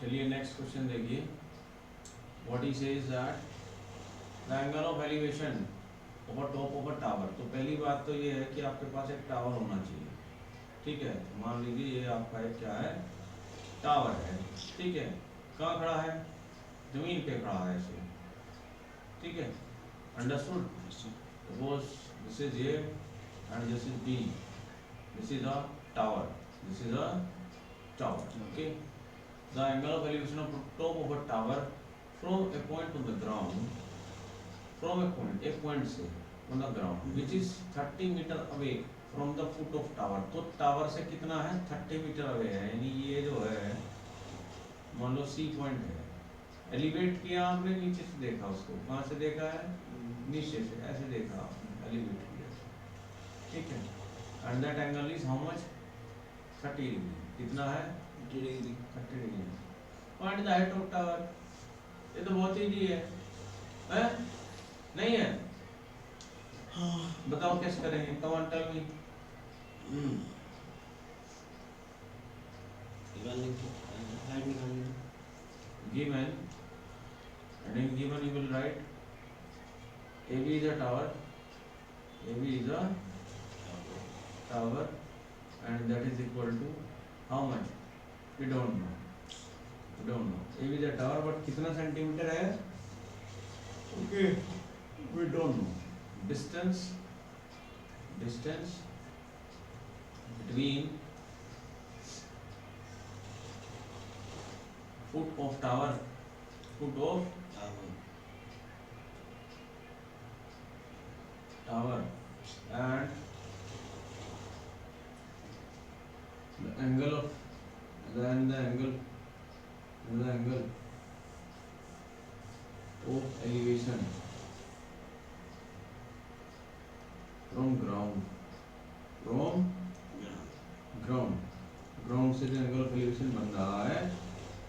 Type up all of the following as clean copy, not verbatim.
चलिए next question देखिए. What he says that the angle of elevation over top of a tower. तो पहली बात तो ये है कि आपके पास एक टावर होना चाहिए. ठीक है, तो मान लीजिए ये आपका एक क्या है, टावर है. ठीक है, कहाँ खड़ा है, जमीन पे खड़ा है ऐसे. ठीक है, understood. Suppose this is A and this is B. This is a tower. This is a tower. Okay. The angle of elevation of top of a tower from a point on the ground, from a point से on the ground, which is 30 meter away from the foot of tower. तो tower से कितना है, 30 metre away है. यानी ये जो है मान लो सी पॉइंट है. एलिवेट किया आपने, नीचे से देखा उसको. कहाँ से देखा है, नीचे से ऐसे देखा आपने, एलिवेट किया. ठीक है, and that angle is how much, 30 degree. कितना है, 30 degree. Find the height of tower. ये तो बहुत इजी है, हैं? नहीं है? बताओ कैसे करेंगे, come on tell me. Given, and in given you will write AB is a tower. AB is a tower, and that is equal to how much? We don't know. We don't know. AB is a tower, but कितना centimetre है? Okay, we don't know. Distance between foot of tower and the angle of the angle of elevation from ground से जो angle of elevation बन रहा है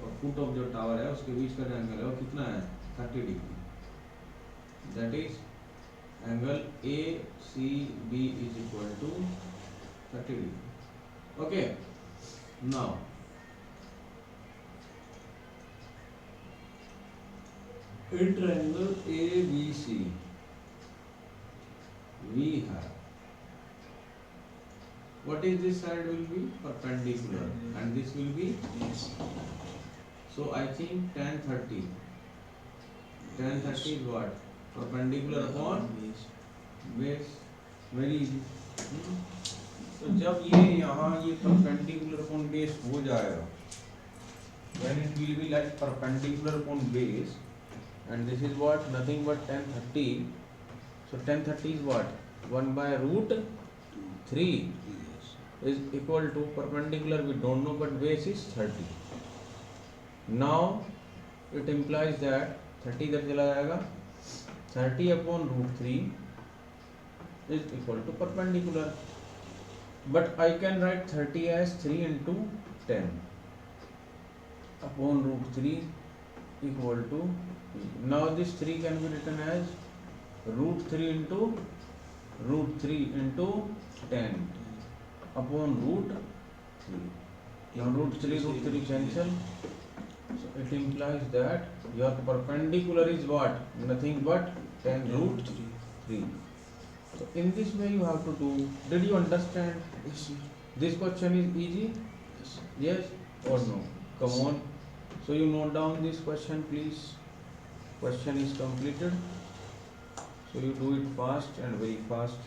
और foot of जो tower है उसके बीच का जो एंगल है वो कितना है, 30 degree. That is angle A C B is equal to 30 degree. Okay. Now in triangle ABC we have, what is this side will be perpendicular and this will be, so I think tan 30 is what, perpendicular upon base. Very easy. तो जब ये यहाँ ये perpendicular upon base हो जाएगा, when it will be like perpendicular upon base, and this is what, nothing but tan 30. So tan 30 is what, 1 by root 3 is equal to perpendicular we don't know, but base is 30. Now it implies that 30 इधर चला जाएगा, 30 upon root 3 is equal to perpendicular, but I can write 30 as 3 into 10 upon root 3 equal to, now this 3 can be written as root 3 into 10 upon root 3. Now root 3 cancel, so it implies that your perpendicular is what, nothing but 10 root 3. So in this way you have to do. Did you understand? This question is easy, yes or no? Come on. So you note down this question please. Question is completed, so you do it fast and very fast.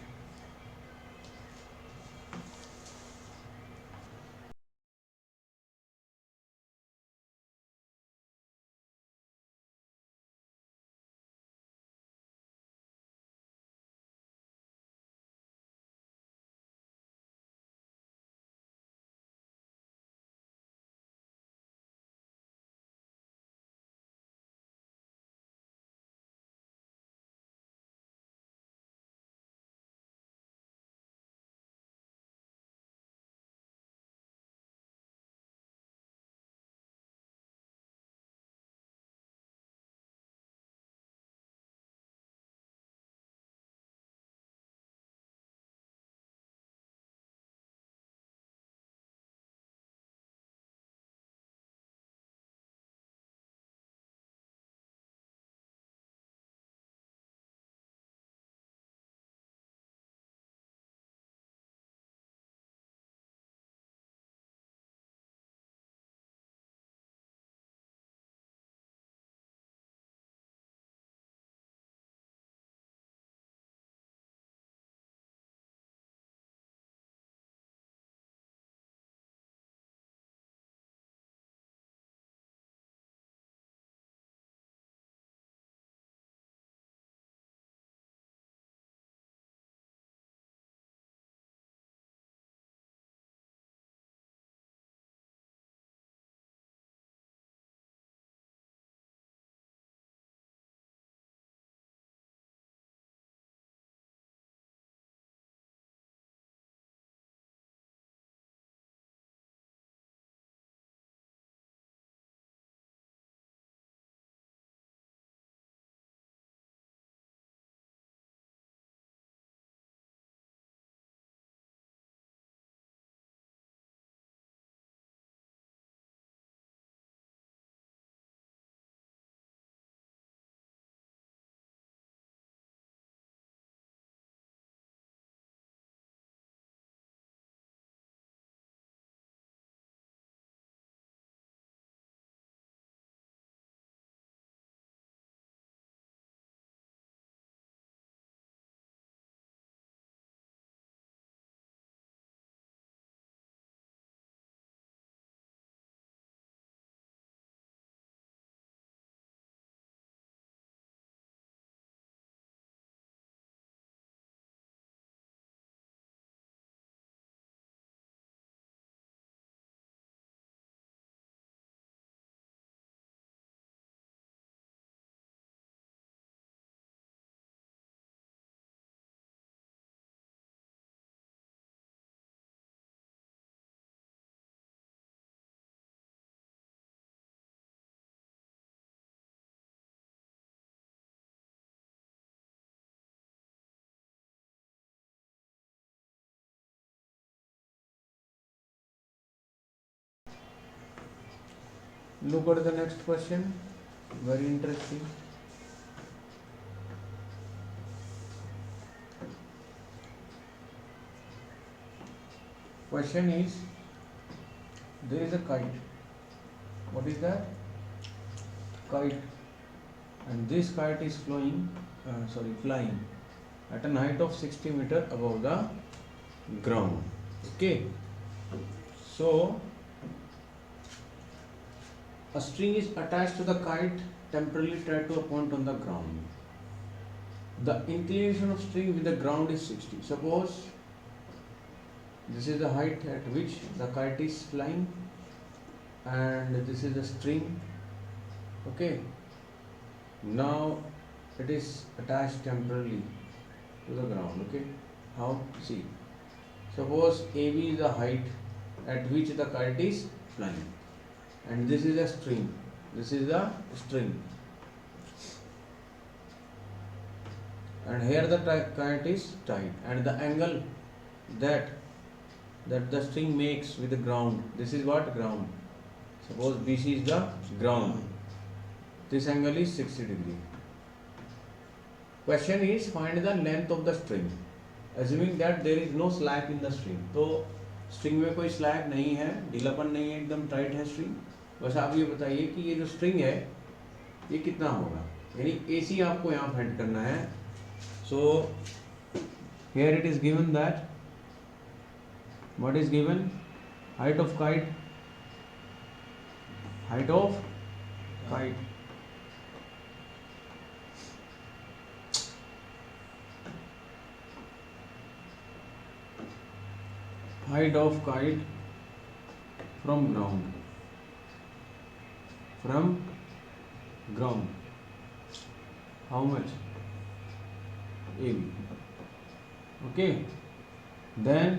Look at the next question. Very interesting. Question is, there is a kite. What is that? Kite. And this kite is flying at a height of 60 meter above the ground. Okay. So a string is attached to the kite, temporarily tied to a point on the ground. The inclination of string with the ground is 60. Suppose this is the height at which the kite is flying, and this is the string. Okay. Now it is attached temporarily to the ground. Okay. How? See. Suppose AB is the height at which the kite is flying, and this is a string. This is the string, and here the kite is tied, and the angle that the string makes with the ground. This is what? Ground. Suppose BC is the ground. This angle is 60 degree. Question is, find the length of the string, assuming that there is no slack in the string. तो string में कोई slag नहीं है, ढीलापन नहीं है, एकदम tight है string. बस आप ये बताइए कि ये जो स्ट्रिंग है ये कितना होगा, यानी AC आपको यहाँ फाइंड करना है. So here it is given that what is given? Height of kite. Height of kite. Height of kite from ground. From ground. How much? AB. Okay. Then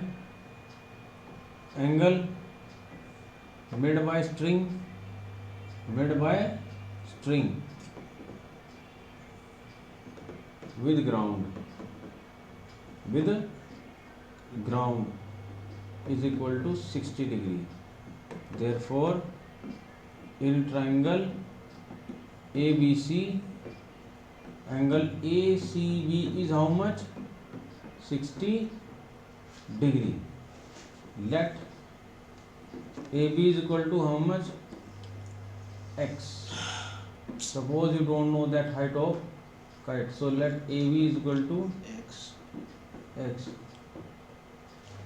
angle made by string with ground is equal to 60 degree. Therefore in triangle ABC, angle ACB is how much? 60 degree. Let AB is equal to how much? X. Suppose you don't know that height of kite, so let AB is equal to X.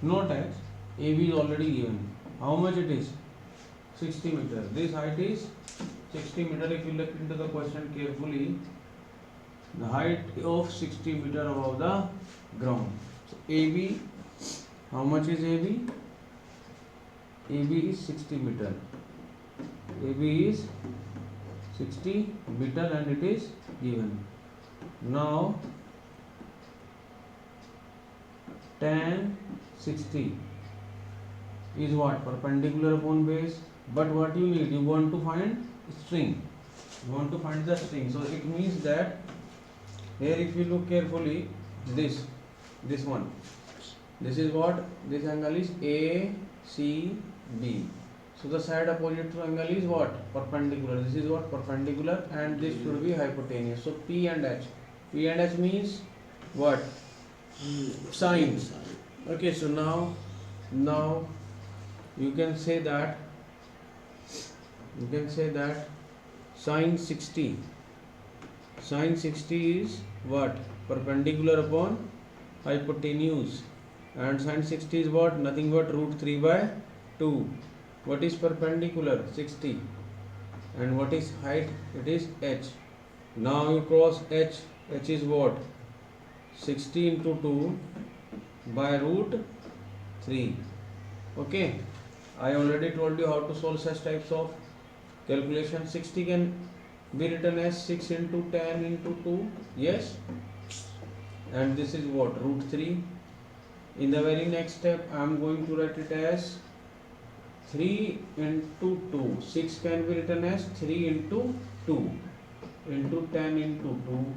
Not X. AB is already given. How much it is? 60 meter. This height is 60 meter. If you look into the question carefully, the height of 60 meter above the ground. So AB, how much is AB? AB is 60 meter. AB is 60 meter and it is given. Now tan 60 is what? Perpendicular upon base. But what you need? You want to find string. You want to find the string. So it means that here if you look carefully, this one. This is what? This angle is ACB. So the side opposite to angle is what? Perpendicular. This is what? Perpendicular, and this should be hypotenuse. So P and H. P and H means what? Sine. Okay, so now you can say that sine 60 is what? Perpendicular upon hypotenuse, and sine 60 is what? Nothing but root 3 by 2. What is perpendicular? 60. And what is height? It is H. Now you cross H. H is what? 60 into 2 by root 3. Okay. I already told you how to solve such types of calculation. 60 can be written as 6 into 10 into 2. Yes. And this is what? Root 3. In the very next step, I am going to write it as 3 into 2. 6 can be written as 3 into 2 into 10 into 2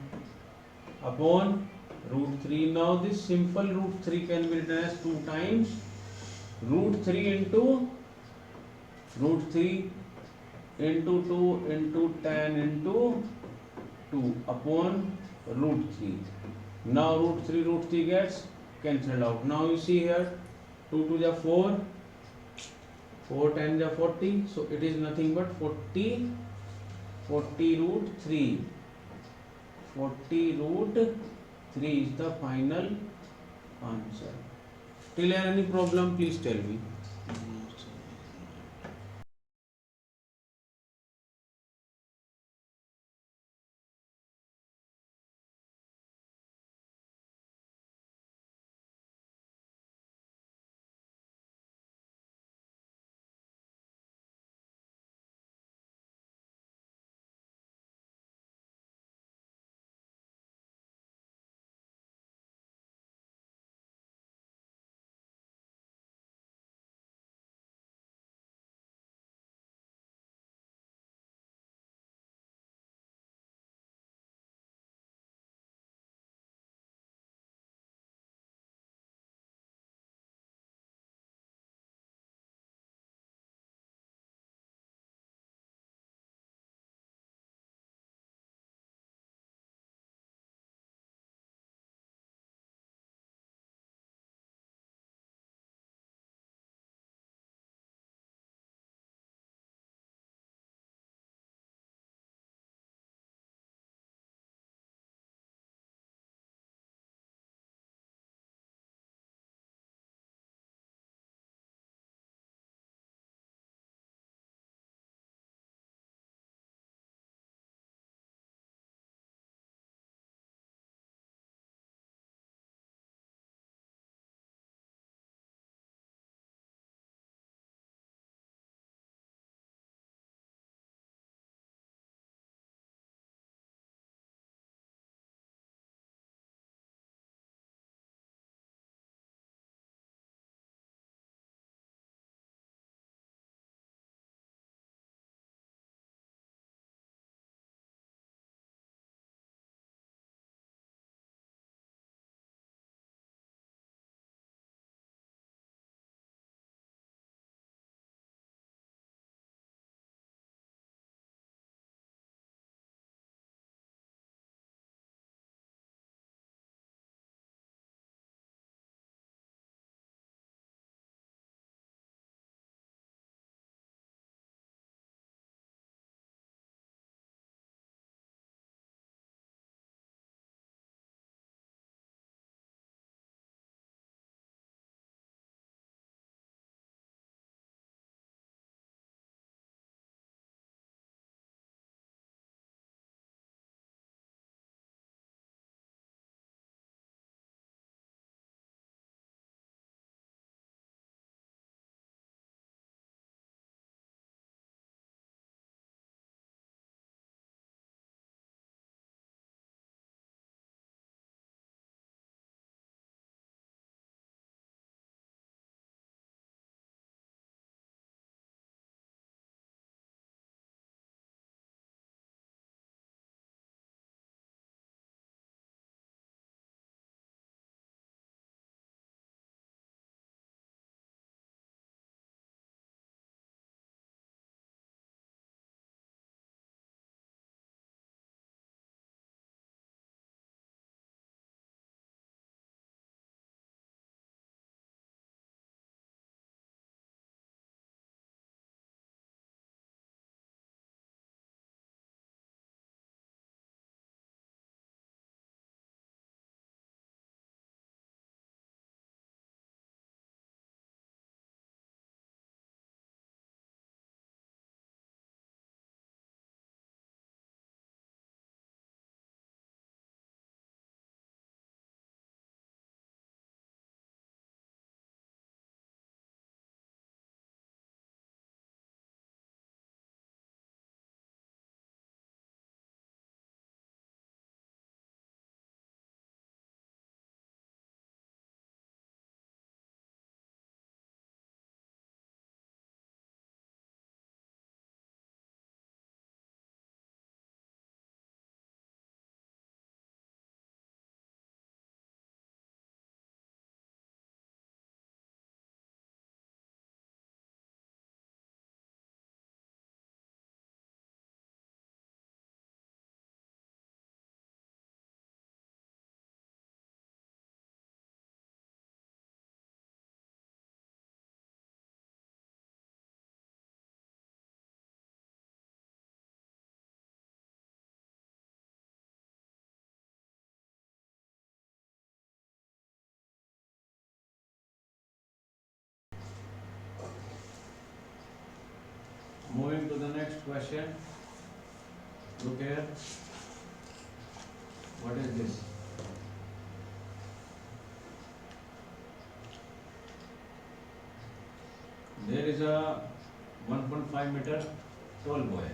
upon root 3. Now this simple root 3 can be written as 2 times root 3 into root 3 into 2 into tan into 2 upon root 3. Now root 3 gets cancelled out. Now you see here 2 to the 4, 4 10 the 40, so it is nothing but 40 root 3. 40 root 3 is the final answer. Till here any problem, please tell me. Moving to the next question. Look here. What is this? There is a 1.5 meter tall boy.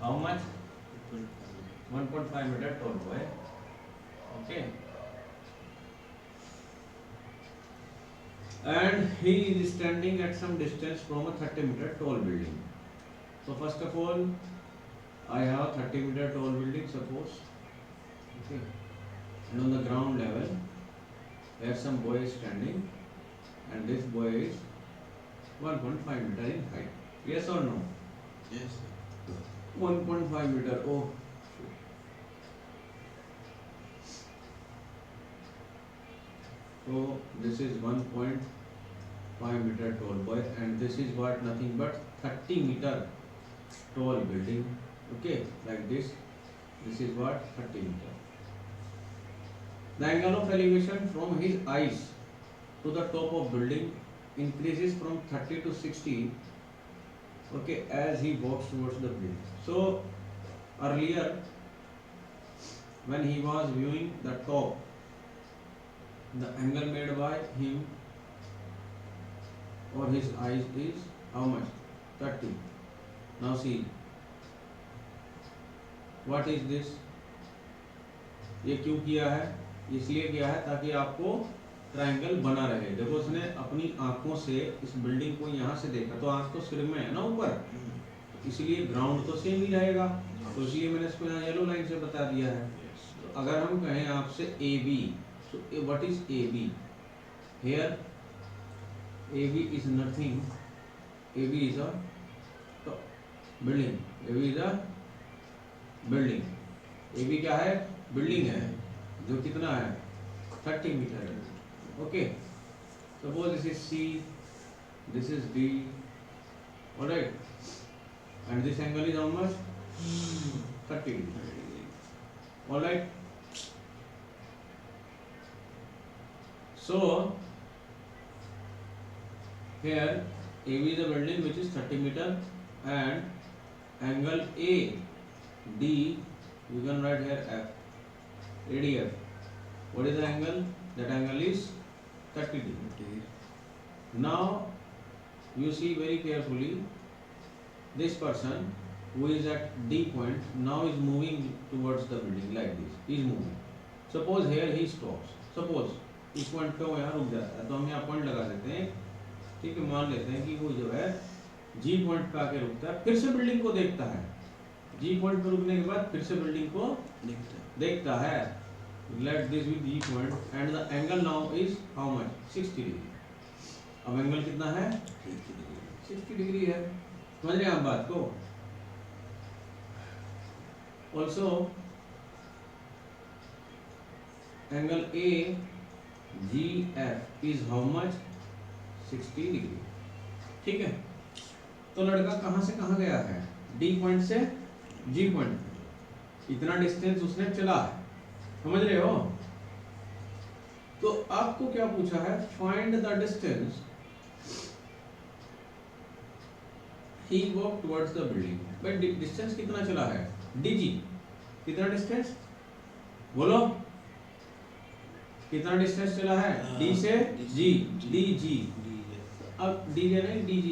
How much? 1.5 meter tall boy. Okay. And he is standing at some distance from a 30 meter tall building. So first of all, I have 30 meter tall building, suppose. Okay. And on the ground level, there some boy is standing, and this boy is 1.5 meter in height. Yes or no? Yes, sir. 1.5 meter. Oh. So this is 1.5 meter tall boy, and this is what? Nothing but 30 meter tall building. Okay, like this. This is what? 30 meter. The angle of elevation from his eyes to the top of building increases from 30 to 60. Okay, as he walks towards the building. So earlier, when he was viewing the top, the angle made by him or his eyes is how much? 30. Now see, what is this? ये क्यों किया है? इसलिए किया है ताकि आपको triangle बना रहे। देखो उसने अपनी आंखों से इस बिल्डिंग को यहाँ से देखा, तो आंख तो सिर में है ना ऊपर, इसलिए ग्राउंड तो सेम ही रहेगा, तो इसलिए मैंने इसको यहाँ येलो लाइन से बता दिया है। तो अगर हम कहें आपसे A B, so what is AB? Here AB is nothing. AB is a building. AB is a building. AB क्या है? बिल्डिंग है, जो कितना है? 30 मीटर है. Okay. Suppose this is C, this is D. Alright. And this angle is how much? 30 degree. Alright. So here AB is a building which is 30 meter, and angle AD, you can write here F, ADF. What is the angle? That angle is 30 degree. Now you see very carefully, this person who is at D point now is moving towards the building like this. He is moving. Suppose here he stops. Suppose इस point पे वो यहाँ रुक जाता है, तो हम यहाँ पॉइंट लगा देते हैं, ठीक है। मान लेते हैं कि वो जो है जी पॉइंट पे आके रुकता है, फिर से बिल्डिंग को देखता है, जी पॉइंट पे रुकने के बाद फिर से बिल्डिंग को देखता है। Let this with G point, and the angle now is how much? 60 degree. अब एंगल कितना है? 60 डिग्री है। समझ रहे हैं आप बात को? Also angle A GF is how much? 60 degree. ठीक है। तो लड़का कहां से कहां गया है? D पॉइंट से G पॉइंट, इतना डिस्टेंस उसने चला है, समझ रहे हो? तो आपको क्या पूछा है? Find the distance he walk towards the building. भाई डिस्टेंस कितना चला है? DG। कितना डिस्टेंस बोलो, कितना डिस्टेंस चला है? D से G, DG। अब DJ नहीं DG,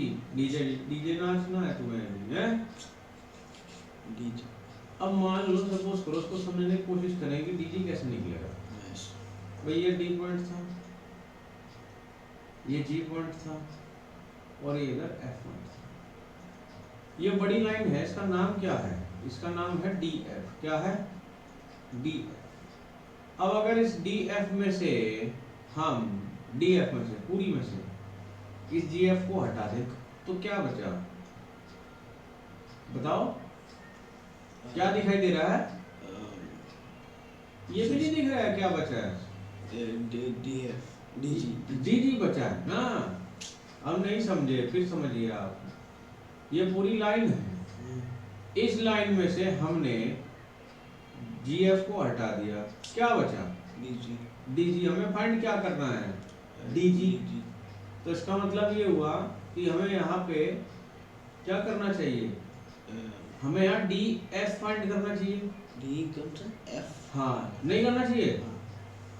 DJ नाचना है तुम्हें, हैं? DG। अब मान लो, सपोज करो, उसको समझने की कोशिश करें कि DG कैसे निकलेगा। भाई ये D पॉइंट था, ये G पॉइंट था, और ये इधर F पॉइंट था। ये बड़ी लाइन है, इसका नाम क्या है? इसका नाम है DF। क्या है? DF। अब अगर इस DF में से हम DF में से पूरी में से इस GF को हटा दें तो क्या बचा? बताओ, क्या दिखाई दे रहा है? ये भी नहीं दिख रहा है, क्या बचा है? DG बचा है ना। हम नहीं समझे, फिर समझिए आप। ये पूरी लाइन है, इस लाइन में से हमने GF को हटा दिया, क्या बचा? DG। हमें फाइंड क्या करना है? DG। तो इसका मतलब ये हुआ कि हमें यहाँ पे क्या करना चाहिए हमें? यहाँ डी एफ फाइंड करना चाहिए। डी कम से एफ। हाँ नहीं करना चाहिए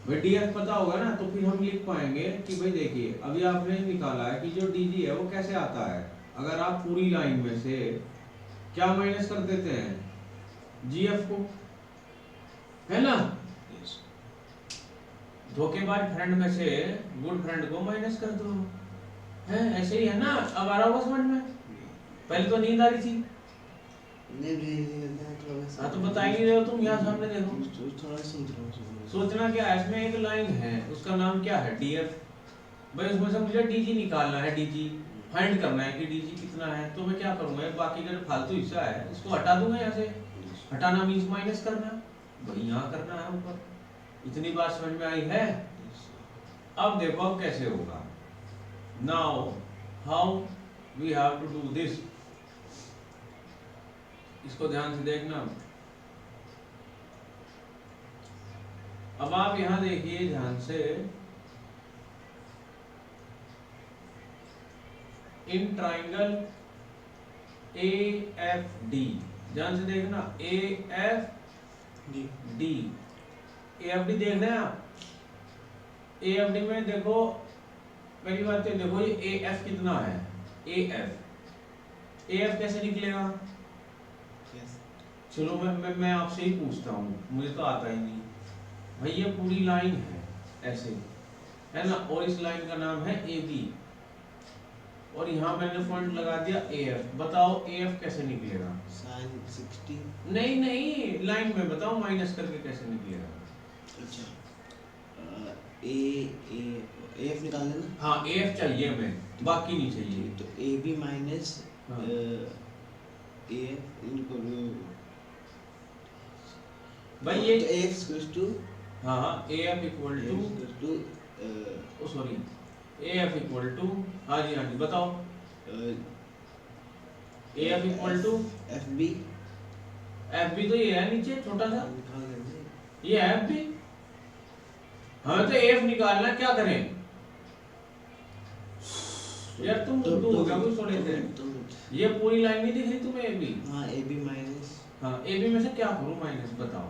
भाई, डी एफ पता होगा ना तो फिर हम लिख पाएंगे कि भाई देखिए अभी आपने निकाला है कि जो डी जी है वो कैसे आता है। अगर आप पूरी लाइन में से क्या माइनस कर देते हैं, जी एफ को, है ना? धोखेबाज फ्रेंड में से गुड फ्रेंड को माइनस कर दो, है ऐसे ही है ना? अब आ रहा होगा समझ में? पहले तो नींद आ रही थी। हाँ तो बता ही नहीं रहे हो तुम, यहाँ सामने देखो। थोड़ा समझ रहा हूँ। सोचना क्या है, इसमें एक लाइन है उसका नाम क्या है, डीएफ। भाई उसमें से मुझे डीजी निकालना है, डीजी फाइंड करना है कि डीजी कितना है। तो मैं क्या करूंगा, बाकी का जो फालतू हिस्सा है इसको हटा दूंगा यहाँ से। हटाना मीन्स माइनस करना, भाई यहाँ करना है ऊपर। इतनी बात समझ में आई है? अब देखो अब कैसे होगा। Now how we have to do this, इसको ध्यान से देखना। अब आप यहां देखिए ध्यान से, in triangle A F D, ध्यान से देखना, A F D, A F D देखना है आप। ए एफ डी में देखो पहली बात तो देखो ये ए एफ कितना है, ए एफ कैसे निकलेगा? चलो मैं आपसे ही पूछता हूँ, मुझे तो आता ही नहीं भाई। ये पूरी लाइन है ऐसे, है ना? और इस लाइन का नाम है ए बी, और यहाँ मैंने पॉइंट लगा दिया ए एफ। बताओ ए एफ कैसे निकलेगा? sin 60। नहीं नहीं, लाइन में बताओ माइनस करके कैसे निकलेगा। अच्छा ए एफ निकाल लेना। हाँ ए एफ चाहिए हमें, बाकी नहीं चाहिए। तो ए बी माइनस हाँ। ए एफ इनको भाई ये तो ए एफ इक्वल्स टू, हाँ A F equal to, O sorry, A F equal to, हाँ जी बताओ। A F equal to F B. F B तो ये है नीचे छोटा सा, निकाल लेंगे। ये एफ बी। हमें तो एफ निकालना है, क्या करें यार? तुम बुद्धू हो गया कुछ थोड़े से। ये पूरी लाइन नहीं दिख रही तुम्हें ए बी? हाँ ए बी माइनस, हाँ ए बी में से क्या करूं माइनस, बताओ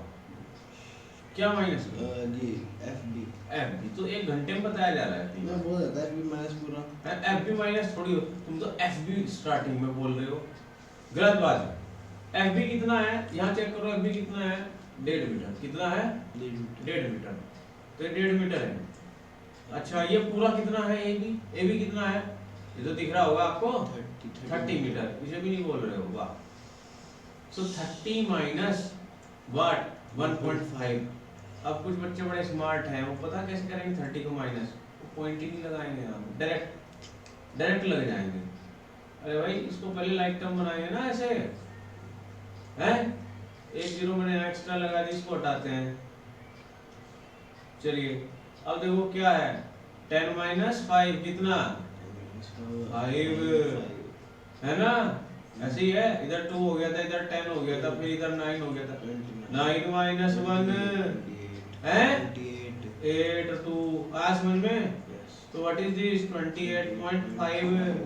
क्या माइनस? जी एफ बी। एफ बी तो 1 घंटे में बताया जा रहा है। मैं बोल रहा था एफ बी माइनस पूरा। एफ बी माइनस थोड़ी हो, तुम तो एफ बी स्टार्टिंग में बोल रहे हो, गलत बात है। एफ बी कितना है यहाँ चेक करो, एफ बी कितना है, 1.5 मीटर। कितना है? 1.5 मीटर। तो ये 1.5 मीटर है। अच्छा ये पूरा कितना है ए बी कितना है? ये तो दिख रहा होगा आपको, 30 मीटर। इसे भी नहीं बोल रहे हो, वाह। सो 30 माइनस व्हाट, 1.5। अब कुछ बच्चे बड़े स्मार्ट हैं, वो पता कैसे करेंगे 30 को माइनस, वो पॉइंट ही नहीं लगाएंगे, हम डायरेक्ट लग जाएंगे। अरे भाई इसको पहले लाइक टर्म बनाएंगे ना ऐसे, हैं? 1 0 मैंने एक्स्ट्रा लगा दी, इसको हटाते हैं। चलिए अब देखो क्या है, 10 माइनस 5 कितना? 5, है ना? ऐसे ही है, इधर 2 हो गया था, इधर 10 हो गया था, फिर इधर 9 हो गया था। 9 माइनस 1 है 8, 2 आ समझ में? तो व्हाट इज दिस 28.5।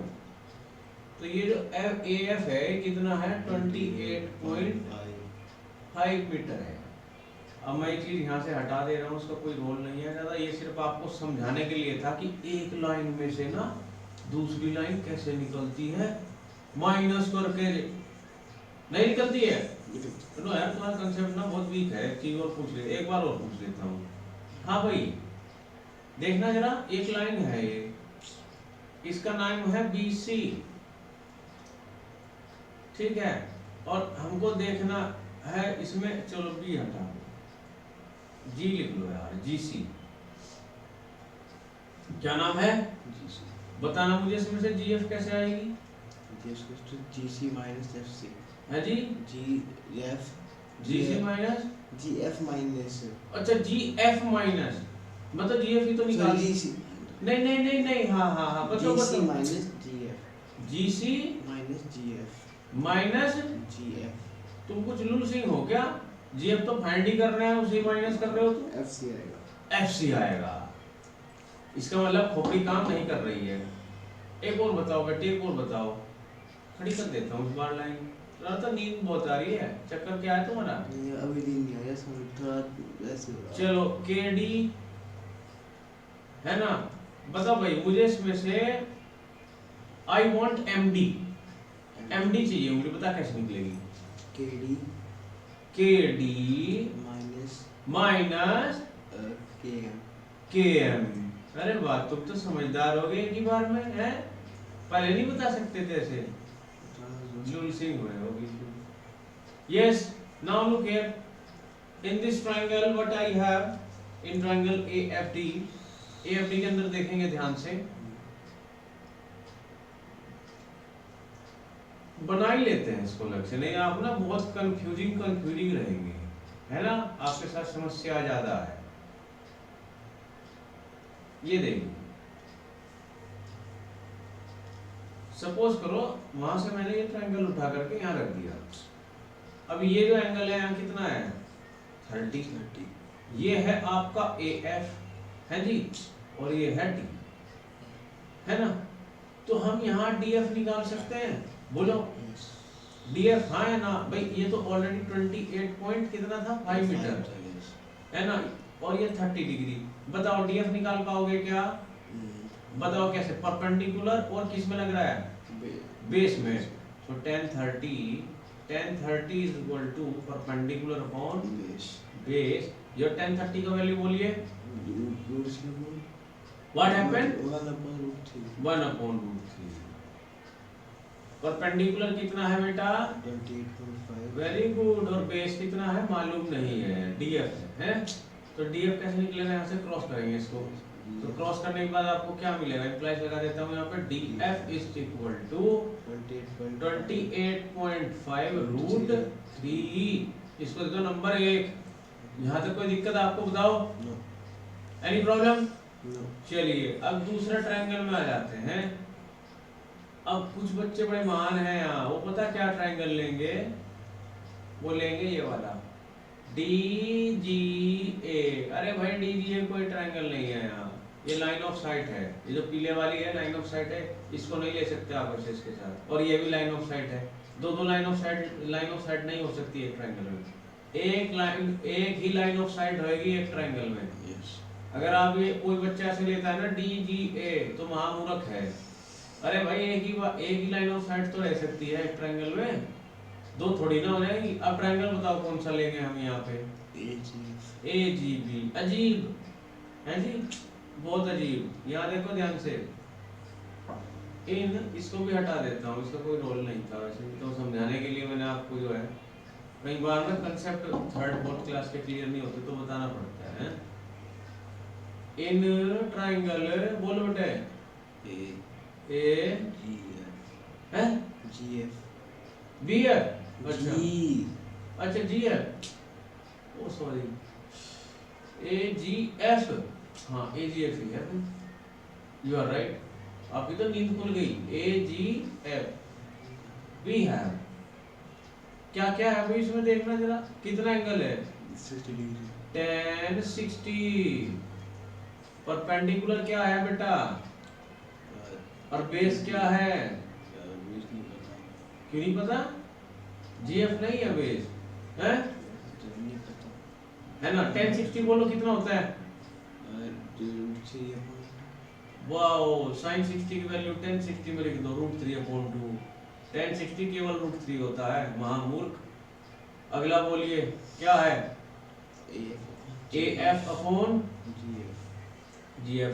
तो ये जो ए एफ है कितना है, 28.5 मीटर है। अब मैं ये चीज यहाँ से हटा दे रहा हूँ, उसका कोई रोल नहीं है ज़्यादा, ये सिर्फ आपको समझाने के लिए था कि एक लाइन में से ना दूसरी लाइन कैसे निकलती है, माइनस करके नहीं निकलती है। चलो यार तुम्हारा कंसेप्ट ना बहुत वीक है, एक चीज और पूछ ले, एक बार और पूछ लेता हूँ। हाँ भाई देखना जरा, एक लाइन है ये, इसका नाम है BC, ठीक है? और हमको देखना है इसमें, चलो बी हटा दो, जी लिख लो यार, GC। क्या नाम है? बताना मुझे इसमें से GF कैसे आएगी? GC माइनस FC है जी, GC माइनस GF माइनस, अच्छा GF माइनस, मतलब GF ही तो निकाल। नहीं, हाँ बताओ minus GF, GC minus GF। तुम कुछ लुल सिंह हो क्या? GF तो फाइंड ही कर रहे हैं, उसी माइनस कर रहे हो तुम। FC आएगा, FC आएगा। इसका मतलब खोपड़ी काम नहीं कर रही है। एक और बताओ बेटी, एक और बताओ। खड़ी कर देता हूँ इस बार लाइन। थोड़ा तो नींद बहुत आ रही है, चक्कर क्या है तुम्हारा? नहीं अभी दिन नहीं आया सर, थोड़ा ऐसे हो रहा है। चलो के डी है ना, बताओ भाई मुझे इसमें से I want M D, M D चाहिए मुझे, बता कैसे निकलेगी? K D K D minus minus K M. K M. अरे वाह, तुम तो समझदार हो गए एक ही बार में, है? पहले नहीं बता सकते थे ऐसे, जूल सिंह हुए हो बिल्कुल। Yes, now look here, in this triangle what I have, in triangle AFD, AFD के अंदर देखेंगे ध्यान से, बना ही लेते हैं इसको अलग से, नहीं आप ना बहुत कंफ्यूजिंग रहेंगे, है ना, आपके साथ समस्या ज्यादा है। ये देखिए, सपोज करो वहां से मैंने ये ट्रायंगल उठा करके यहाँ रख दिया, अब ये जो एंगल है यहाँ कितना है? 30। ये है आपका AF, है जी, और ये है D, है ना, तो हम यहाँ DF निकाल सकते हैं, बोलो DF, हाँ है ना भाई, ये तो ऑलरेडी 28 पॉइंट कितना था, 5 मीटर, है ना, और ये 30 डिग्री। बताओ DF निकाल पाओगे क्या? बताओ कैसे? परपेंडिकुलर और किस में लग रहा है? बेस में। तो tan 30 is equal to perpendicular upon base. Your tan 30 का वैल्यू बोलिए, व्हाट हैपेंड? 1/√3। परपेंडिकुलर कितना है बेटा? 28.5। Very good. और बेस कितना है मालूम नहीं है, DF है, तो DF कैसे निकलेगा? यहाँ से क्रॉस करेंगे इसको, तो क्रॉस करने के बाद आपको क्या मिलेगा? इंप्लाइज लगा देता हूँ यहाँ पे, DF इज इक्वल टू 28.5√3। इसको दे दो नंबर 1। यहाँ तक कोई दिक्कत आपको? बताओ, एनी प्रॉब्लम? चलिए अब दूसरा ट्रायंगल में आ जाते हैं। अब कुछ बच्चे बड़े महान हैं यहाँ, वो पता क्या ट्रायंगल लेंगे? वो लेंगे ये वाला DGA। अरे भाई DGA कोई ट्रायंगल नहीं है यहाँ, ये लाइन ऑफ साइट है, ये जो पीले वाली है लाइन ऑफ साइट है, इसको नहीं ले सकते आप ऐसे इसके साथ, और ये भी लाइन ऑफ साइट है। दो लाइन ऑफ साइट नहीं हो सकती एक ट्रायंगल में, एक ही लाइन ऑफ साइट रहेगी एक ट्रायंगल में। अगर आप ये कोई बच्चा ऐसे लेता है ना DGA, तो महामूर्ख है। अरे भाई एक ही लाइन ऑफ साइट तो रह सकती है एक ट्रायंगल में, दो थोड़ी ना हो जाएगी। अब ट्रायंगल बताओ कौन सा लेंगे हम यहाँ पे? AGB। अजीब है जी, बहुत अजीब। यहाँ देखो ध्यान से, इसको भी हटा देता हूँ, इसका कोई रोल नहीं था वैसे, तो समझाने के लिए मैंने आपको जो है, कई बार ना कंसेप्ट 3rd 4th क्लास के क्लियर नहीं होते तो बताना पड़ता है। इन ट्रायंगल बोलो बेटे, BF, अच्छा GF, ओ सॉरी AGF, हाँ AGF ही है, यू आर राइट, आपकी तो नींद खुल गई। AGF वी हैव क्या क्या है अभी इसमें देखना जरा, कितना एंगल है? 60 60। परपेंडिकुलर क्या है बेटा? और बेस क्या है? क्यों नहीं पता? GF नहीं है बेस, है ना। 10 60 बोलो कितना होता है? वाओ, sin 60 की वैल्यू 10 60 में लिख दो, √3/2। 10 60 केवल √3 होता है, महामूर्ख। अगला बोलिए क्या है? AF/GF।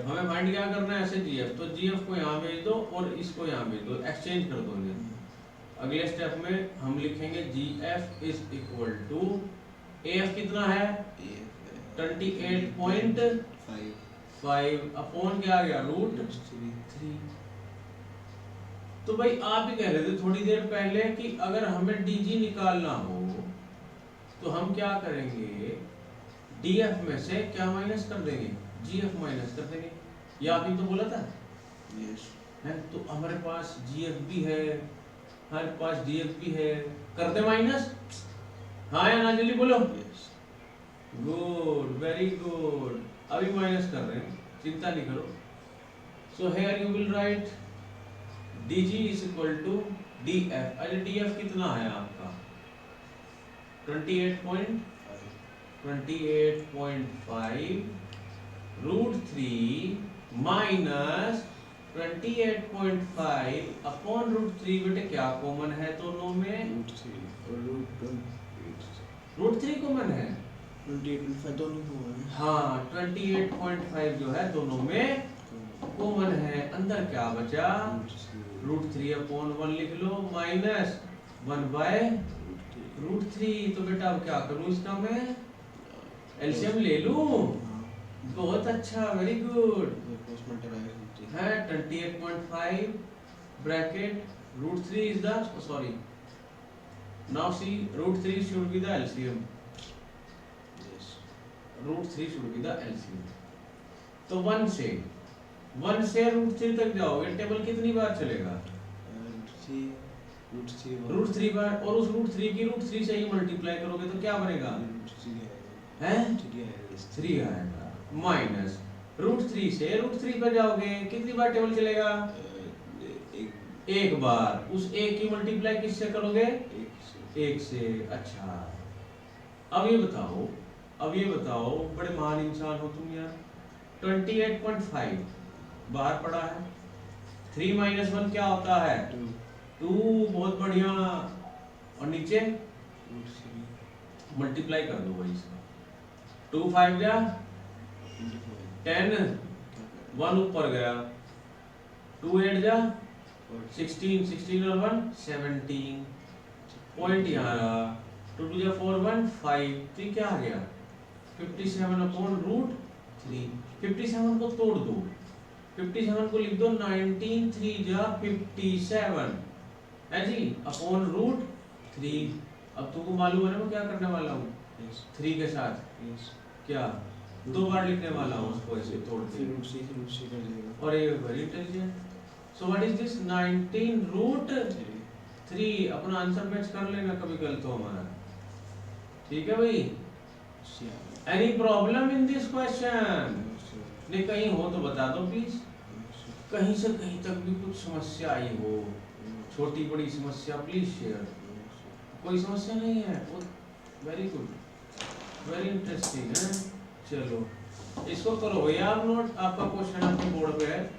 हमें फाइंड क्या करना है? ऐसे GF, तो GF को यहाँ भेज दो और इसको यहाँ भेज दो, एक्सचेंज कर दो इन्हें। अगले स्टेप में हम लिखेंगे GF is equal to, AF कितना है? 28.5 अपॉन क्या आ गया? √3। तो भाई आप ही कह रहे थे थोड़ी देर पहले कि अगर हमें DG निकालना हो तो हम क्या करेंगे? DF में से क्या माइनस कर देंगे? GF माइनस कर देंगे, ये आप ही तो बोला था। है तो हमारे पास GF भी है, हमारे पास DF भी है, कर दे माइनस, हाँ या ना? जल्दी बोलो। गुड, वेरी गुड, अभी माइनस कर रहे हैं, चिंता नहीं करो। So here you will write DG is equal to D F. अरे डी एफ कितना है आपका 28.5 root three minus 28.5 upon root three. बेटे क्या कॉमन है दोनों में? रूट थ्री और रूट थ्री कॉमन है। 28.5 दोनों को है। हाँ 28.5 जो है दोनों में कॉमन है। अंदर क्या बचा? रूट थ्री अपॉन वन लिख लो minus one by root three. तो बेटा अब क्या करूं इसका मैं? एलसीएम ले लूं? बहुत अच्छा, वेरी गुड है। 28.5 bracket root three is the sorry now C root three should be the LCM. Root three should be the LCM. तो वन से रूट थ्री तक जाओगे टेबल कितनी बार चलेगा? रूट थ्री बार। और उस रूट थ्री की रूट थ्री से ही मल्टीप्लाई करोगे तो क्या बनेगा? हैं? थ्री आएगा। माइनस रूट थ्री से रूट थ्री पर जाओगे कितनी बार टेबल चलेगा? एक बार। उस एक की मल्टीप्लाई किससे करोगे? एक से। अच्छा अब ये बताओ बड़े महान इंसान हो तुम यार। 28.5 बाहर पड़ा है। 3 माइनस 1 क्या होता है? 2। बहुत बढ़िया। और नीचे मल्टीप्लाई कर दो भाई इसका। 2 5 जा 10 1 ऊपर गया। 2 8 जा 16 16 और 1 17 पॉइंट यहाँ रहा। 2 2 जा 4 1 5। तो क्या आ गया 57 अपॉन रूट थ्री। 57 को तोड़ दो। 57 को लिख दो 19 3 जा 57 है जी अपॉन रूट थ्री। अब तुमको मालूम है ना मैं क्या करने वाला हूँ? 3 के साथ क्या 2 बार लिखने वाला हूँ उसको ऐसे तोड़ के। और ये very intelligent. So what is this 19 root 3। अपना आंसर मैच कर लेना कभी गलत हो हमारा। ठीक है भाई? Any problem in this question? नहीं कहीं हो तो बता दो प्लीज। कहीं से कहीं तक भी कुछ समस्या आई हो, छोटी बड़ी समस्या, प्लीज शेयर। कोई समस्या नहीं है? वेरी गुड, वेरी इंटरेस्टिंग है। चलो इसको करो भैया आप नोट। आपका क्वेश्चन आपके बोर्ड पे है।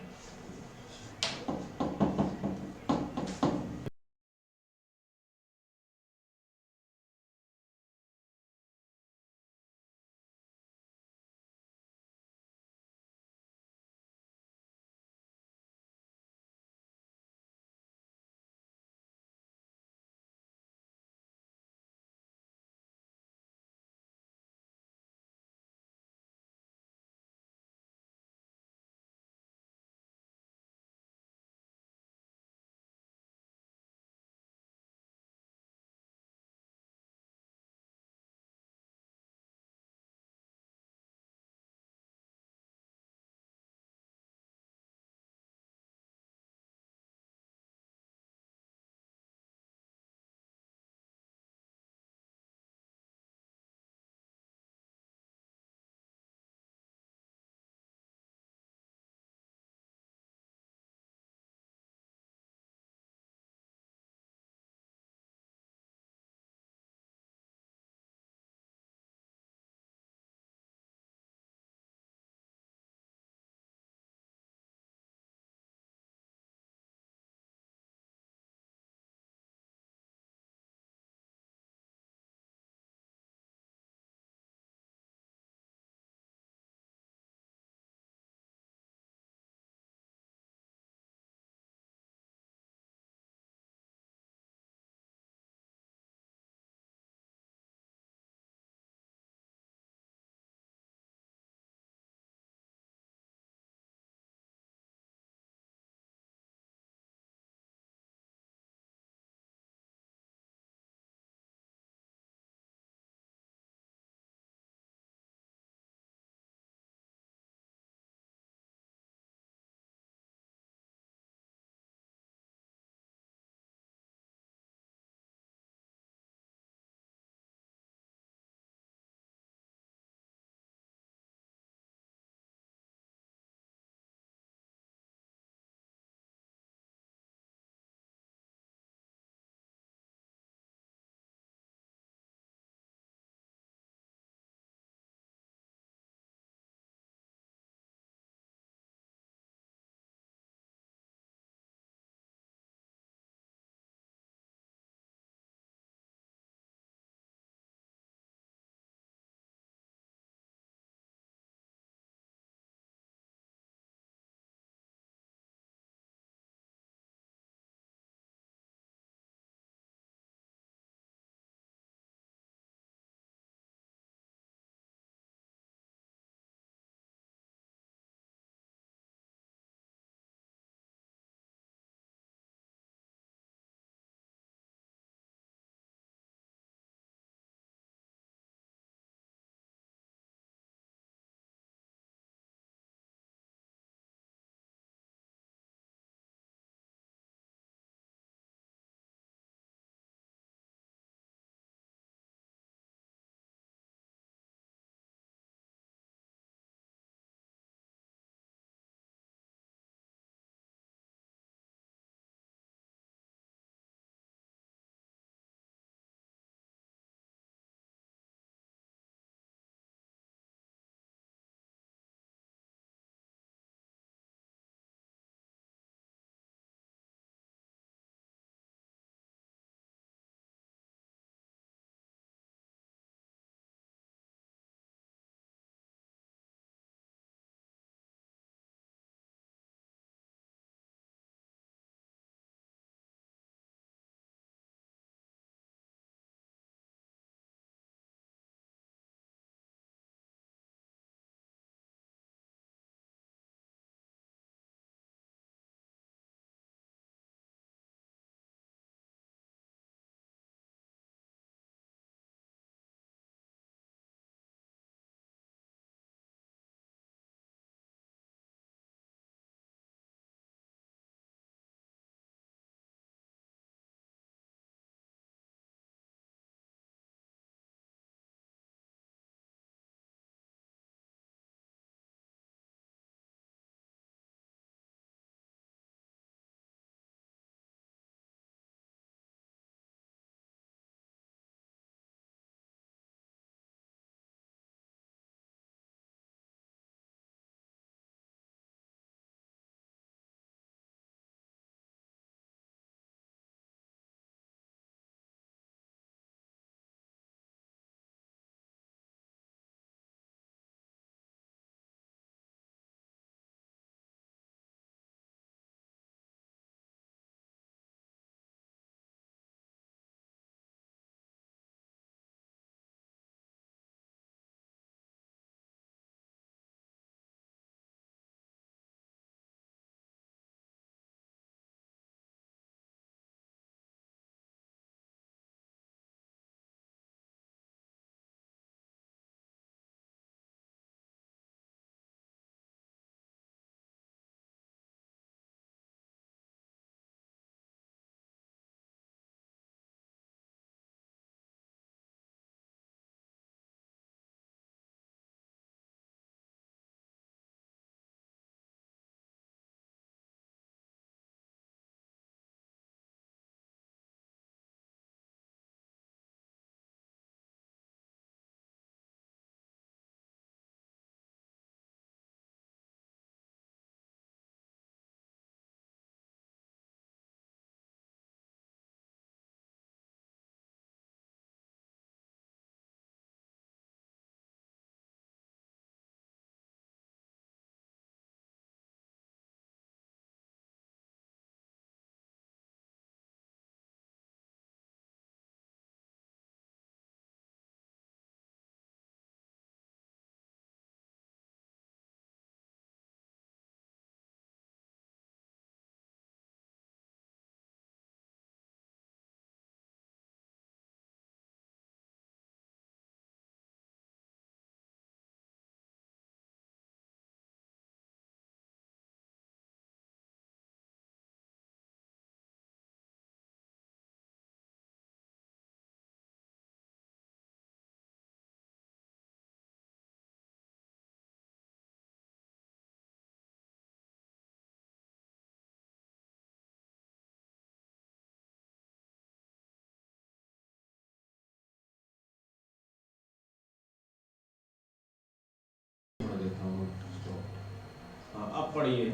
अब पढ़िए,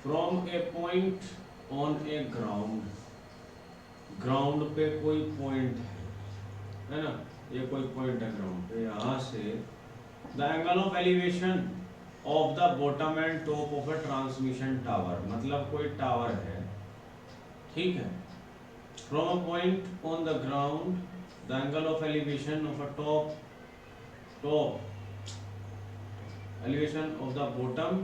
from a point on A ground, ground पे कोई पॉइंट है ना, ये कोई पॉइंट है ग्राउंड पे, यहाँ से the angle of elevation of the bottom and top of A transmission tower, मतलब कोई टावर है, ठीक है, from a point on the ground the angle of elevation of a top elevation of the bottom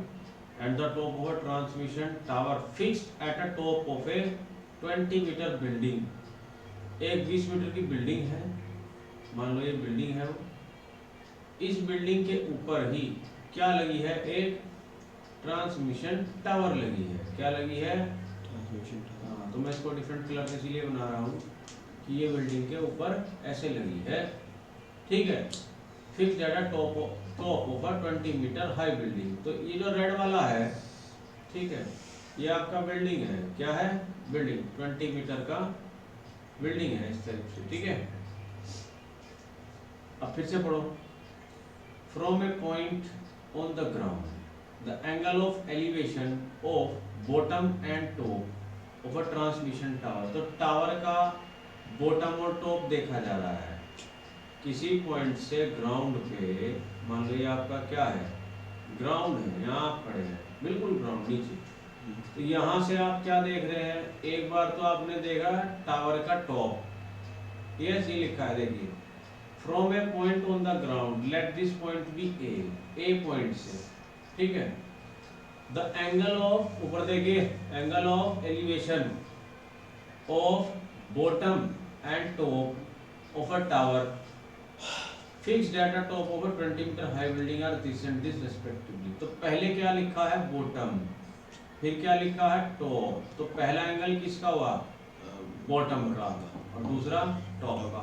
and the top of a transmission tower fixed at a top of a 20 meter building, एक 20 metre की building है, मान लो ये building है, वो इस building के ऊपर ही क्या लगी है, एक ट्रांसमिशन टावर लगी है, क्या लगी है, ट्रांसमिशन टावर। हाँ, तो मैं इसको डिफरेंट कलर से इसीलिए बना रहा हूँ कि ये बिल्डिंग के ऊपर ऐसे लगी है, ठीक है, fixed at a top of a 20 metre high building. तो ये जो रेड वाला है, ठीक है, ये आपका बिल्डिंग है, क्या है, बिल्डिंग 20 मीटर का बिल्डिंग है इस टाइप से, ठीक है। अब फिर से पढ़ो, from a point on the ground the angle of elevation of bottom and top of a transmission tower, तो टावर का बॉटम और टॉप देखा जा रहा है किसी पॉइंट से ग्राउंड पे, मान लीजिए आपका क्या है, ग्राउंड है, यहाँ आप खड़े हैं, बिल्कुल ग्राउंड नीचे, तो यहाँ से आप क्या देख रहे हैं, एक बार तो आपने देखा टावर का टॉप, ये ऐसे लिखा है, देखिए, from a point on the ground let this point be a point से, ठीक है, द एंगल ऑफ, ऊपर देखिए, angle of elevation of bottom and top of a tower fixed at a top of a 20 metre high building are this and this respectively. तो पहले क्या लिखा है, बॉटम, फिर क्या लिखा है, टॉप, तो पहला एंगल किसका हुआ, बॉटम का, और दूसरा टॉप का,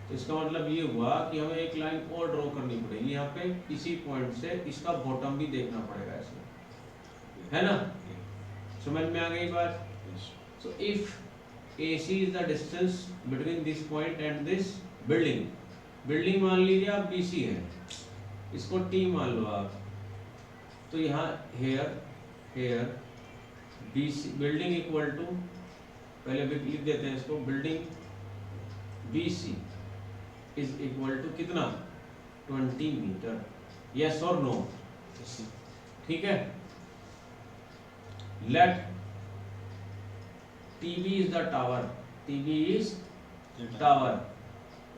तो इसका मतलब ये हुआ कि हमें एक लाइन और ड्रॉ करनी पड़ेगी यहाँ पे, इसी पॉइंट से इसका बॉटम भी देखना पड़ेगा ऐसे, है ना, समझ में आ गई बात। So if AC is the distance between this point and this building, building मान लीजिए आप BC है, इसको T मान लो आप, तो यहाँ here BC building equal to, पहले लिख देते हैं इसको, building BC is equal to कितना, 20 मीटर, यस और नो, ठीक है, let TB is the tower, TB is tower,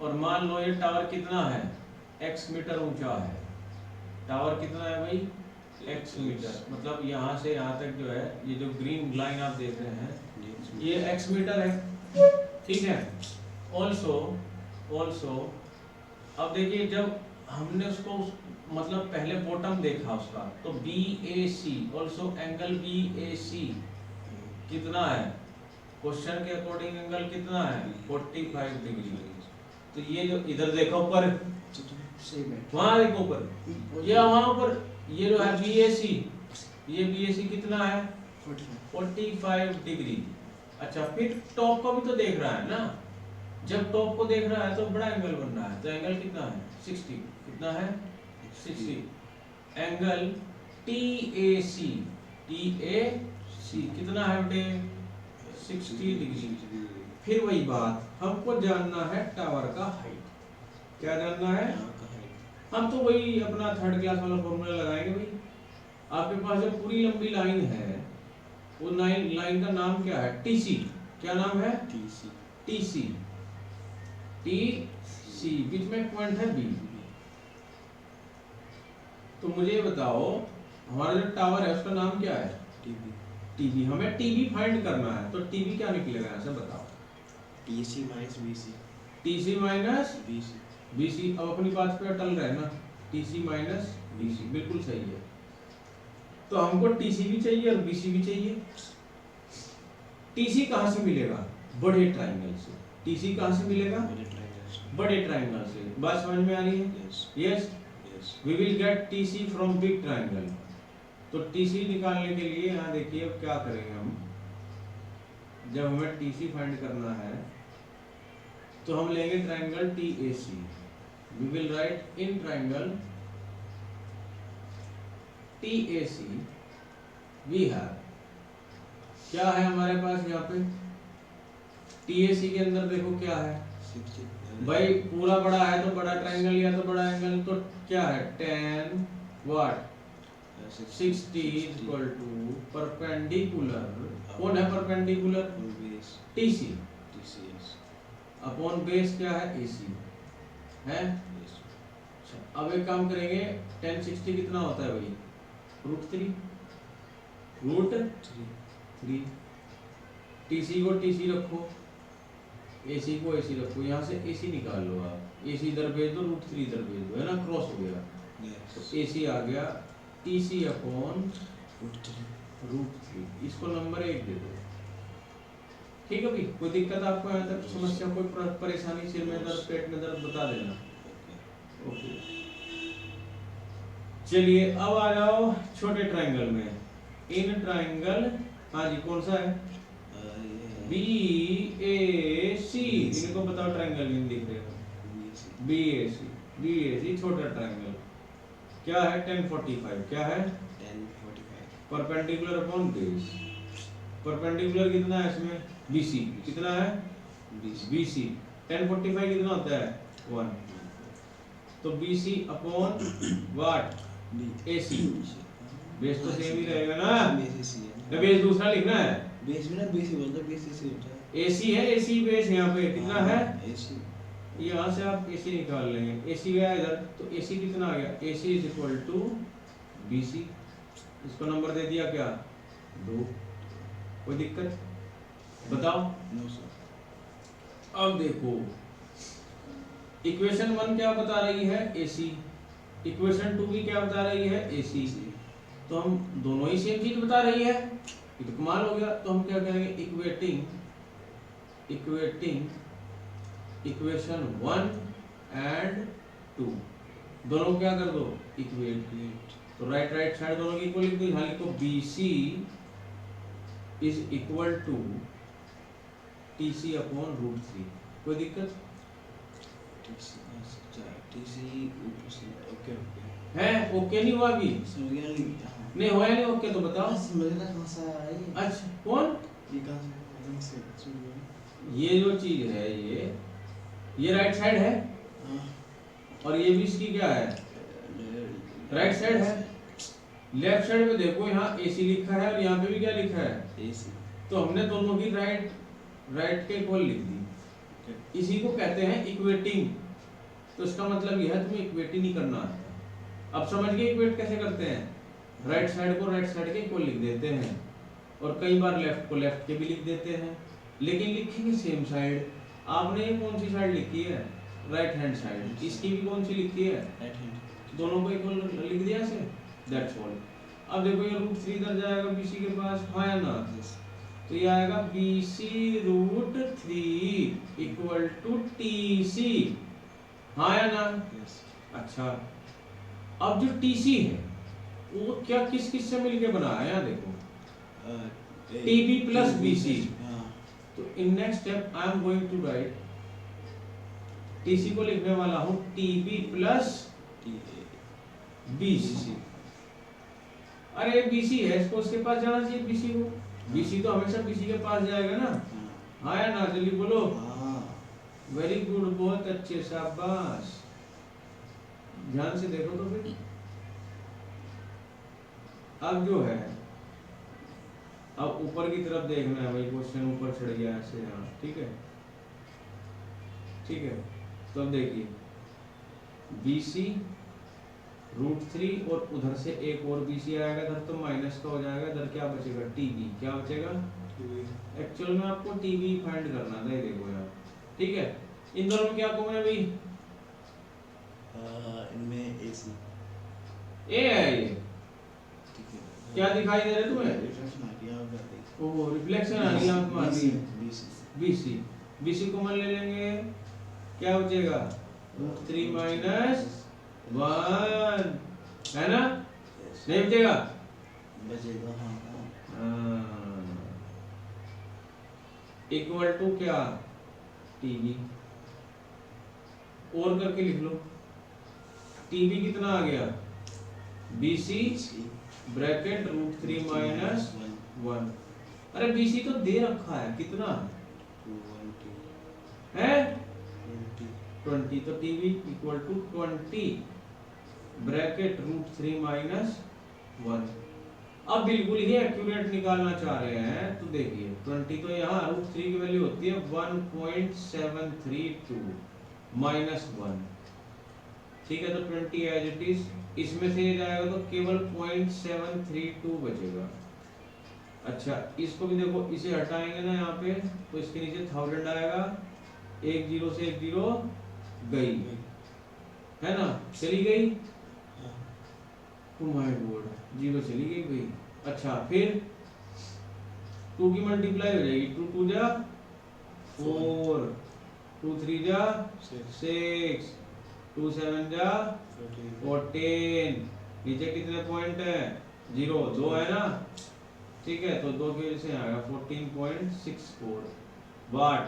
और मान लो ये टावर कितना है, x मीटर ऊंचा है, टावर कितना है भाई, x मीटर, मतलब यहाँ से यहाँ तक जो है, ये जो ग्रीन लाइन आप देख रहे हैं, ये x मीटर है, ठीक है। ऑल्सो अब देखिए, जब हमने उसको मतलब पहले बॉटम देखा उसका, तो BAC ऑल्सो एंगल BAC कितना है, क्वेश्चन के अकॉर्डिंग एंगल कितना है, 45 डिग्री, तो ये जो इधर देखो ऊपर, वहां देखो ऊपर, ये वहां ऊपर, ये जो है BAC, ये BAC कितना है, 45 डिग्री। अच्छा, फिर टॉप को भी तो देख रहा है ना, जब टॉप को देख रहा है तो बड़ा एंगल बन रहा है, तो एंगल कितना है, 60, कितना है, 60, एंगल TAC कितना है बेटे, 60 डिग्री। फिर वही बात, हमको जानना है टावर का हाइट, क्या जानना है, हम तो वही अपना थर्ड क्लास वाला फॉर्मूला लगाएंगे भाई। आपके पास जो पूरी लंबी लाइन है, वो लाइन का नाम क्या है, TC, क्या नाम है, TC, बीच में एक पॉइंट है B। तो मुझे बताओ, हमारा जो टावर है उसका नाम क्या है, TB, हमें TB फाइंड करना है, तो TB क्या निकलेगा ऐसे बताओ, TC minus BC, TC minus BC, BC, अब अपनी बात पे अटल रहे ना, TC माइनस BC, बिल्कुल सही है। तो हमको TC भी चाहिए और BC भी चाहिए। TC कहाँ से मिलेगा, बड़े ट्राइंगल से, TC कहाँ से मिलेगा, बड़े ट्राइंगल से, बात समझ में आ रही है, yes, we will get TC from big triangle. तो TC निकालने के लिए यहाँ देखिए, अब क्या करेंगे हम, जब हमें TC फाइंड करना है तो हम लेंगे triangle TAC, we will write in triangle TAC we have, क्या है हमारे पास यहाँ पे TAC के अंदर देखो क्या है 60 भाई, पूरा बड़ा है तो बड़ा ट्रायंगल या तो बड़ा एंगल, तो क्या है tan what 60 equal to perpendicular, कौन है perpendicular base TC TCS upon base क्या है AC है। बेस अच्छा, अब एक काम करेंगे, tan 60 कितना होता है भाई √3, √3, TC को TC रखो, AC को AC रखो, यहाँ से AC निकाल लो आप, AC इधर भेज दो, √3 इधर भेज दो, है ना, क्रॉस हो गया, तो यस AC आ गया TC अपॉन √3 √3, इसको नंबर 1 दे दो। ठीक है भाई, कोई दिक्कत आपको यहाँ तक, समस्या कोई परेशानी, सिर में दर्द, पेट में दर्द, बता देना। ओके, चलिए अब आ जाओ छोटे ट्रायंगल में, इन ट्रायंगल, हाँ जी कौन सा है BAC, इनको बताओ ट्रायंगल इन दिख रहे हो BAC छोटा ट्रायंगल, क्या है tan 45, क्या है 1045 परपेंडिकुलर अपॉन बेस, परपेंडिकुलर कितना है इसमें BC, कितना है BC, tan 45 कितना होता है 1, तो BC upon what AC, base तो सेम ही रहेगा ना, या बेस दूसरा लिखना है, बेस में ना बेस ही बोलता है, बेस से होता है AC है, AC बेस यहाँ पे कितना है, AC यहाँ से आप AC निकाल लेंगे, AC गया इधर, तो AC कितना आ गया, AC is equal to BC, इसको नंबर दे दिया क्या 2, कोई दिक्कत बताओ। नो सर अब देखो इक्वेशन 1 क्या बता रही है AC, इक्वेशन 2 भी क्या बता रही है AC, तो हम दोनों ही सेम चीज बता रही है, ये तो कमाल हो गया, तो हम क्या करेंगे इक्वेटिंग इक्वेशन 1 एंड 2 दोनों क्या कर दो इक्वेट, तो राइट साइड दोनों की इक्वल लिख दो, यहाँ लिखो BC is equal to TC upon √3, कोई दिक्कत TC ओके ओके है, ओके नहीं हुआ अभी, समझ गया नहीं हुआ नहीं ओके, तो बताओ समझना कहाँ से आया ये अच्छा कौन, ये कहाँ से समझ गया ये जो चीज है ये राइट साइड है, और ये भी इसकी क्या है राइट साइड है, लेफ्ट साइड में देखो यहाँ AC लिखा है और यहाँ पे भी क्या लिखा है AC तो हमने दोनों की राइट के इक्वल लिख दी, इसी को कहते हैं इक्वेटिंग, तो इसका मतलब यह है तुम्हें इक्वेट ही नहीं करना आता, अब समझ गए इक्वेट कैसे करते हैं, राइट साइड को राइट साइड के इक्वल लिख देते हैं, और कई बार लेफ्ट को लेफ्ट के भी लिख देते हैं, लेकिन लिखेंगे सेम साइड, आपने ये कौन सी साइड लिखी है राइट हैंड साइड, इसकी भी कौन सी लिखी है राइट हैंड दोनों को इक्वल लिख दिया ऐसे, दैट्स ऑल। अब देखो ये √3 इधर जाएगा BC के पास, हाँ या ना, तो ये आएगा BC √3 इक्वल टू TC, हाँ या ना, अच्छा अब जो TC है वो क्या किस से मिलके बना है, यहाँ देखो TB प्लस BC, तो in next step I am going to write TC को लिखने वाला हूँ TB प्लस BC, अरे BC है इसको उसके पास जाना चाहिए, BC को, BC तो हमेशा BC के पास जाएगा ना, हाँ या ना, जल्दी बोलो, वेरी गुड, बहुत अच्छे, शाबाश, ध्यान से देखो तो फिर, अब जो है अब ऊपर की तरफ देखना है भाई, क्वेश्चन ऊपर चढ़ गया ऐसे यहाँ, ठीक है तो अब देखिए BC √3 और उधर से एक और BC आएगा इधर, तो माइनस का हो जाएगा, इधर क्या बचेगा TB, क्या बचेगा, एक्चुअल में आपको TB फाइंड करना था, ये देखो यार, ठीक है, इन दोनों में क्या कॉमन है भाई, इनमें AC A है ये, ठीक है, क्या दिखाई दे रहा है तुम्हें, रिफ्लेक्शन आ गया होगा, ओ रिफ्लेक्शन आ रही है आंख में, आ रही है BC BC को मान ले लेंगे, क्या बचेगा √3 माइनस 1, है ना, नहीं बचेगा, बचेगा, इक्वल टू क्या TB, और करके लिख लो, TB कितना आ गया BC ब्रैकेट रूट 3 माइनस 1। अरे BC तो दे रखा है कितना 2 है 20 20, तो TB equal to 20 bracket root 3 minus 1। अब बिल्कुल ही एक्यूरेट निकालना चाह रहे हैं तो देखिए 20 तो यहाँ रूट 3 की वैल्यू होती है 1.732 माइनस 1, ठीक है। तो 20 एज इट इज, इसमें से ये जाएगा तो केवल 0.732 बचेगा। अच्छा इसको भी देखो, इसे हटाएंगे ना यहाँ पे तो इसके नीचे 1000 आएगा, एक जीरो से एक जीरो गई है ना, चली गई, माय गॉड जीरो चली गई भाई। अच्छा फिर 2 की मल्टीप्लाई हो जाएगी, 2 2 जा 4, 2 3 जा 6, 2 7 जा 14, नीचे कितने पॉइंट है 0 2 है ना, ठीक है। तो 2 की वजह से आएगा 14.64 watt,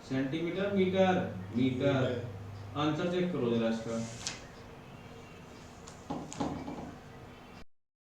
centimetre metre metre. Answer check करो जरा इसका।